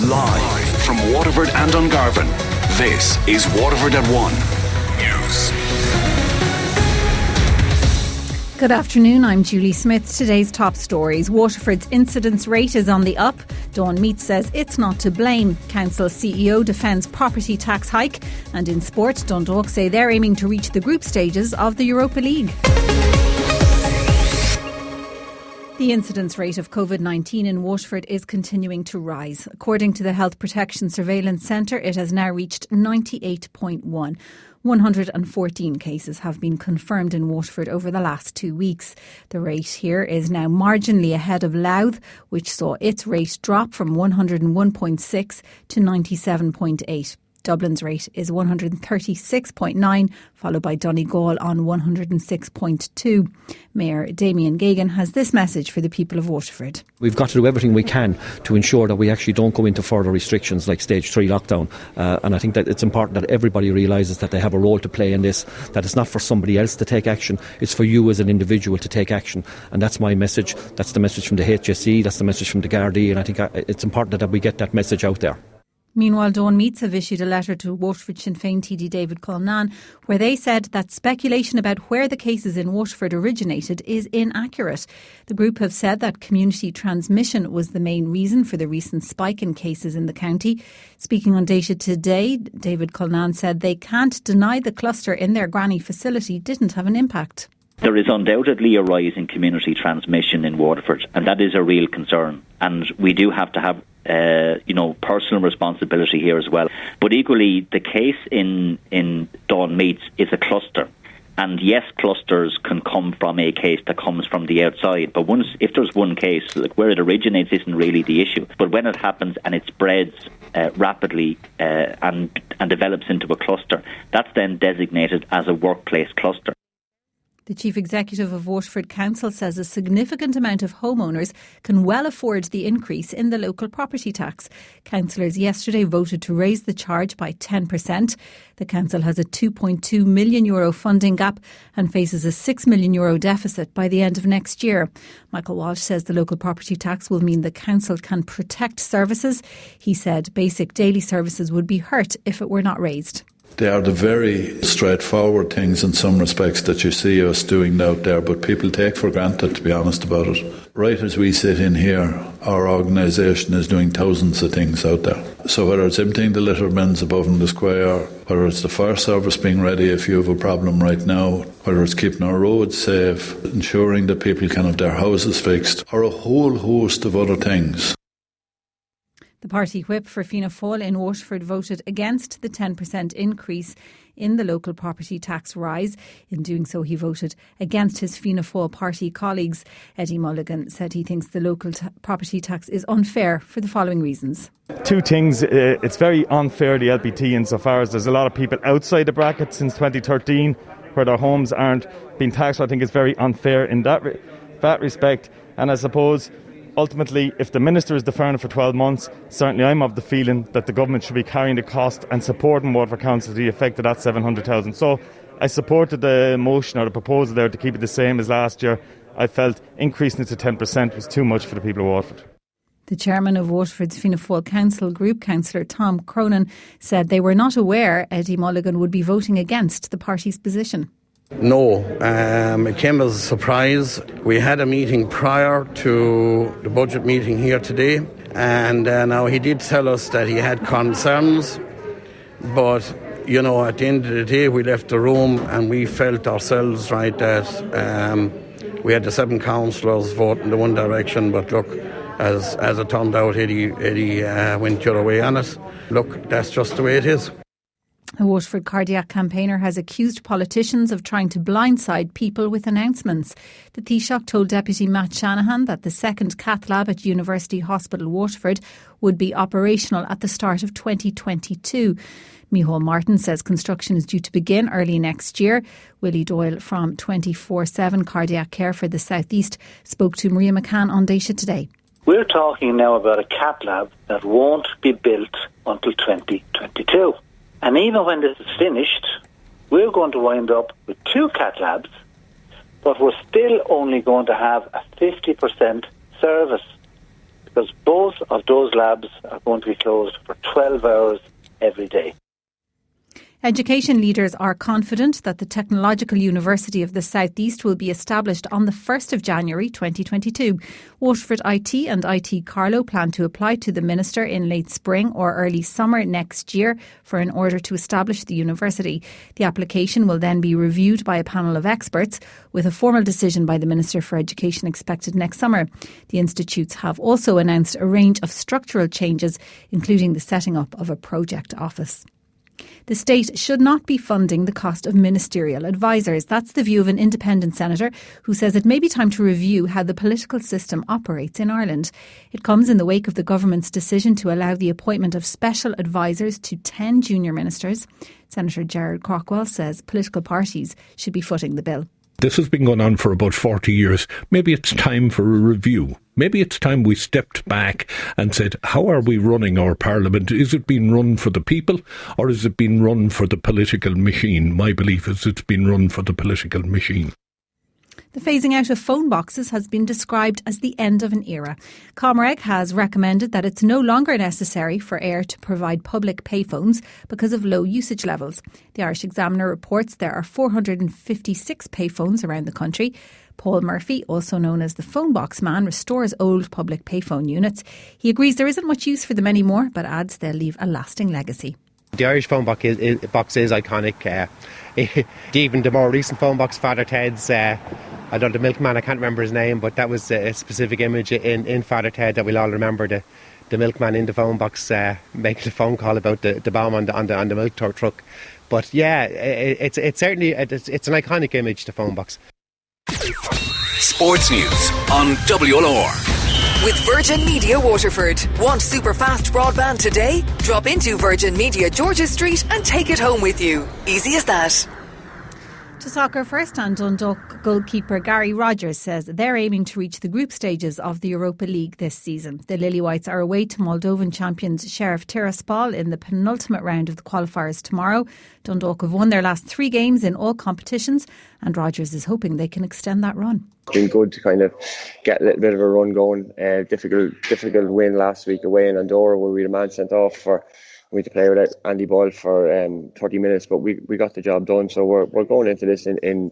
Live from Waterford and Dungarvan, this is Waterford at 1 News. Good afternoon, I'm Julie Smyth. Today's top stories. Waterford's incidence rate is on the up. Dawn Meats says it's not to blame. Council CEO defends property tax hike. And in sport, Dundalk say they're aiming to reach the group stages of the Europa League. The incidence rate of COVID-19 in Waterford is continuing to rise. According to the Health Protection Surveillance Centre, it has now reached 98.1. 114 cases have been confirmed in Waterford over the last 2 weeks. The rate here is now marginally ahead of Louth, which saw its rate drop from 101.6 to 97.8. Dublin's rate is 136.9, followed by Donegal on 106.2. Mayor Damien Geoghegan has this message for the people of Waterford. We've got to do everything we can to ensure that we actually don't go into further restrictions like stage 3 lockdown. And I think that it's important that everybody realises that they have a role to play in this, that it's not for somebody else to take action, it's for you as an individual to take action. And that's my message. That's the message from the HSE, that's the message from the Gardaí, and I think it's important that we get that message out there. Meanwhile, Dawn Meats have issued a letter to Waterford Sinn Féin TD David Cullinane, where they said that speculation about where the cases in Waterford originated is inaccurate. The group have said that community transmission was the main reason for the recent spike in cases in the county. Speaking on Data Today, David Cullinane said they can't deny the cluster in their granny facility didn't have an impact. There is undoubtedly a rise in community transmission in Waterford, and that is a real concern. And we do have to have personal responsibility here as well. But equally, the case in Dawn Meats is a cluster. And yes, clusters can come from a case that comes from the outside. But if there's one case, like where it originates isn't really the issue. But when it happens and it spreads rapidly and develops into a cluster, that's then designated as a workplace cluster. The Chief Executive of Waterford Council says a significant amount of homeowners can well afford the increase in the local property tax. Councillors yesterday voted to raise the charge by 10%. The council has a €2.2 million funding gap and faces a €6 million deficit by the end of next year. Michael Walsh says the local property tax will mean the council can protect services. He said basic daily services would be hurt if it were not raised. They are the very straightforward things in some respects that you see us doing out there, but people take for granted, to be honest about it. Right as we sit in here, our organisation is doing thousands of things out there. So whether it's emptying the litter bins above in the square, whether it's the fire service being ready if you have a problem right now, whether it's keeping our roads safe, ensuring that people can have their houses fixed, or a whole host of other things. The party whip for Fianna Fáil in Waterford voted against the 10% increase in the local property tax rise. In doing so, he voted against his Fianna Fáil party colleagues. Eddie Mulligan said he thinks the local property tax is unfair for the following reasons. Two things. It's very unfair, the LPT, insofar as there's a lot of people outside the bracket since 2013 where their homes aren't being taxed. I think it's very unfair in that respect. And I suppose ultimately, if the Minister is deferring it for 12 months, certainly I'm of the feeling that the government should be carrying the cost and supporting Waterford Council to the effect of that 700,000. So I supported the motion or the proposal there to keep it the same as last year. I felt increasing it to 10% was too much for the people of Waterford. The chairman of Waterford's Fianna Fáil Council Group, Councillor Tom Cronin, said they were not aware Eddie Mulligan would be voting against the party's position. No, it came as a surprise. We had a meeting prior to the budget meeting here today, and now he did tell us that he had concerns, but at the end of the day we left the room and we felt ourselves right that we had the 7 councillors vote in the one direction, but look, as it turned out, Eddie went the other way on it. Look, that's just the way it is. A Waterford cardiac campaigner has accused politicians of trying to blindside people with announcements. The Taoiseach told Deputy Matt Shanahan that the second cath lab at University Hospital Waterford would be operational at the start of 2022. Micheál Martin says construction is due to begin early next year. Willie Doyle from 24/7 Cardiac Care for the South East spoke to Maria McCann on Data Today. We're talking now about a cath lab that won't be built until 2022. And even when this is finished, we're going to wind up with 2 cath labs, but we're still only going to have a 50% service because both of those labs are going to be closed for 12 hours every day. Education leaders are confident that the Technological University of the South East will be established on the 1st of January 2022. Waterford IT and IT Carlow plan to apply to the Minister in late spring or early summer next year for an order to establish the university. The application will then be reviewed by a panel of experts, with a formal decision by the Minister for Education expected next summer. The institutes have also announced a range of structural changes, including the setting up of a project office. The state should not be funding the cost of ministerial advisers. That's the view of an independent senator who says it may be time to review how the political system operates in Ireland. It comes in the wake of the government's decision to allow the appointment of special advisers to 10 junior ministers. Senator Gerard Crockwell says political parties should be footing the bill. This has been going on for about 40 years. Maybe it's time for a review. Maybe it's time we stepped back and said, how are we running our parliament? Is it being run for the people, or is it being run for the political machine? My belief is it's been run for the political machine. The phasing out of phone boxes has been described as the end of an era. Comreg has recommended that it's no longer necessary for Air to provide public payphones because of low usage levels. The Irish Examiner reports there are 456 payphones around the country. Paul Murphy, also known as the phone box man, restores old public payphone units. He agrees there isn't much use for them anymore, but adds they'll leave a lasting legacy. The Irish phone box is iconic. Even the more recent phone box, Father Ted's, I don't know, the milkman, I can't remember his name, but that was a specific image in Father Ted that we'll all remember, the milkman in the phone box making a phone call about the bomb on the milk truck. But yeah, it's certainly it's an iconic image, the phone box. Sports News on WLR. With Virgin Media Waterford. Want super fast broadband today? Drop into Virgin Media George's Street and take it home with you. Easy as that. To soccer first, and Dundalk goalkeeper Gary Rogers says they're aiming to reach the group stages of the Europa League this season. The Lily-Whites are away to Moldovan champions Sheriff Tiraspol in the penultimate round of the qualifiers tomorrow. Dundalk have won their last 3 games in all competitions, and Rogers is hoping they can extend that run. It's been good to kind of get a little bit of a run going. Difficult win last week away in Andorra, where we had a man sent off for. We had to play without Andy Ball for 30 minutes, but we got the job done. So we're going into this in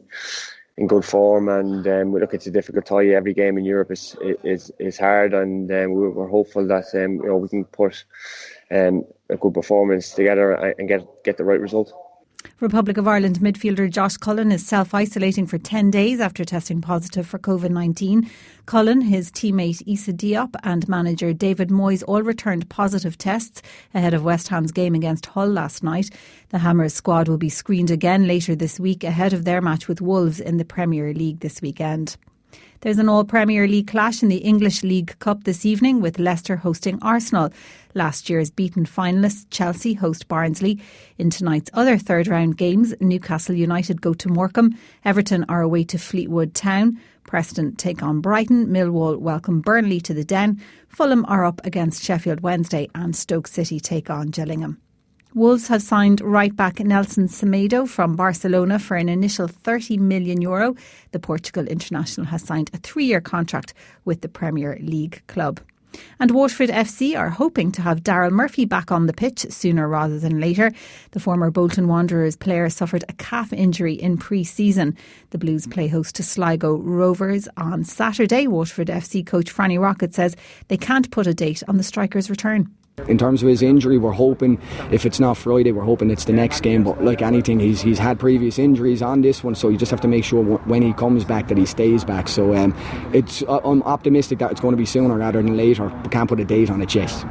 good form, and we look, it's a difficult tie. Every game in Europe is hard, and we're hopeful that we can put a good performance together and get the right result. Republic of Ireland midfielder Josh Cullen is self-isolating for 10 days after testing positive for COVID-19. Cullen, his teammate Issa Diop and manager David Moyes all returned positive tests ahead of West Ham's game against Hull last night. The Hammers squad will be screened again later this week ahead of their match with Wolves in the Premier League this weekend. There's an all-Premier League clash in the English League Cup this evening, with Leicester hosting Arsenal. Last year's beaten finalists Chelsea host Barnsley. In tonight's other third-round games, Newcastle United go to Morecambe, Everton are away to Fleetwood Town, Preston take on Brighton, Millwall welcome Burnley to the Den, Fulham are up against Sheffield Wednesday, and Stoke City take on Gillingham. Wolves have signed right-back Nelson Semedo from Barcelona for an initial €30 million. The Portugal international has signed a 3-year contract with the Premier League club. And Waterford FC are hoping to have Daryl Murphy back on the pitch sooner rather than later. The former Bolton Wanderers player suffered a calf injury in pre-season. The Blues play host to Sligo Rovers on Saturday. Waterford FC coach Franny Rocket says they can't put a date on the striker's return. In terms of his injury, we're hoping, if it's not Friday, we're hoping it's the next game. But like anything, he's had previous injuries on this one, so you just have to make sure when he comes back that he stays back. So I'm optimistic that it's going to be sooner rather than later. We can't put a date on it yet.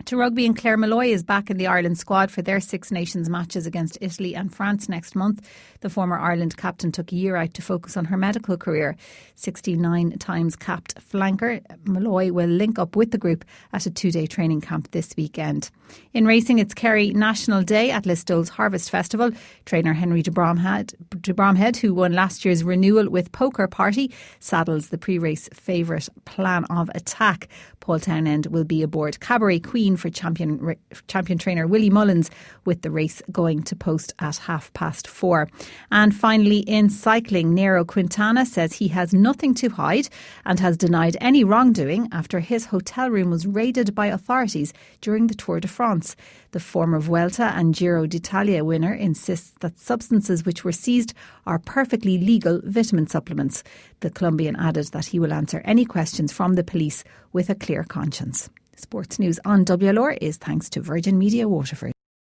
To rugby, and Claire Malloy is back in the Ireland squad for their Six Nations matches against Italy and France next month. The former Ireland captain took a year out to focus on her medical career. 69 times capped flanker, Malloy will link up with the group at a 2-day training camp this weekend. In racing, it's Kerry National Day at Listole's Harvest Festival. Trainer Henry de Bromhead, who won last year's renewal with Poker Party, saddles the pre-race favourite Plan of Attack. Paul Townend will be aboard Cabaret Queen for champion trainer Willie Mullins, with the race going to post at 4:30. And finally, in cycling, Nero Quintana says he has nothing to hide and has denied any wrongdoing after his hotel room was raided by authorities during the Tour de France. The former Vuelta and Giro d'Italia winner insists that substances which were seized are perfectly legal vitamin supplements. The Colombian added that he will answer any questions from the police with a clear conscience. Sports news on WLR is thanks to Virgin Media Waterford.